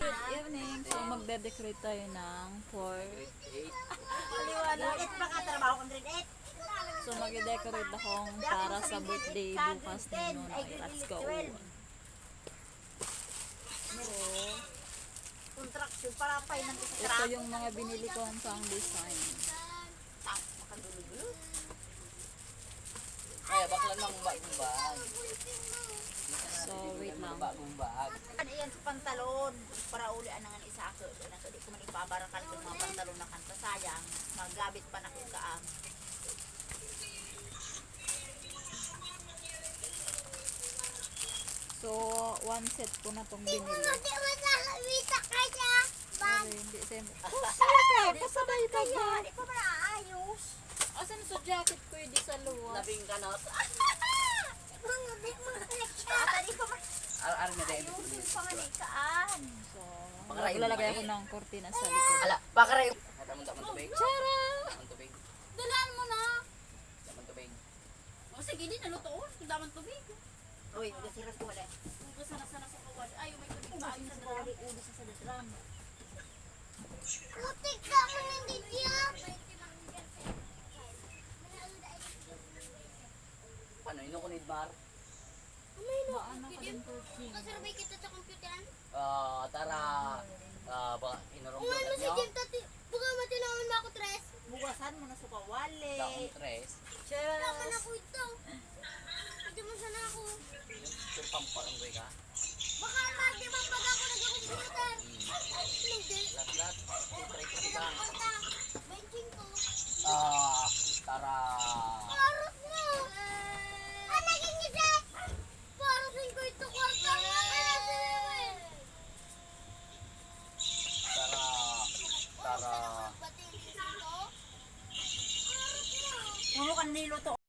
Good evening. So magde-decorate tayo ng So magde-decorate akong para sa birthday bukas ni Nonoy. Let's go. Contraction para pa ng Ito yung mga binili ko pang design. Ay, bakla nang bag. So wait lang. Ano yan sa pantalon para ulian nga isa ako. Di ko man ipabarakal kung mga pantalon na kanta sayang. Magabit pa na ko kaam. So one set ko na tong binili. Hindi siyempre. Kasabay ka ba? Di ko maayos. Asan sa jacket ko di sa luwa? Labing kanot. Di ko Ar na din. maayos panganikaan. So Bakaray mo maglalagay ba ako ng kurtina sa likod. Ala, bakaray. Damon tubig. Chara! Damon tubig. Dalaan mo na. Damon tubig. O sige din, nalutoon. Daman tubig. Uy, magasiras ko wala. Sana sa kawad. Ay, may tubig pa. Ay, sa kawad. Ulo sa sadram. Putik ka mo hindi siya. Paano inukunid bar? Maano ka din kurtina. Kasarabay kita sa computeran. Tara. Ba inurong Uwan mo si niyo. Jim tati. Buka matinawan mo ako tres. Bugasan mo na sa kawali. Daong tres. Lakan ako ito. Ito mo sana ako. Yung pampal ang ka. Baka lagi mapag ako nag-computer. Hindi. Lat. Try ko ba? Benching ko. Tara. Paros mo. Naging isa. Parosin ko ito kwarta mo. Tara. Ba't hindi ito? Puno ka niluto.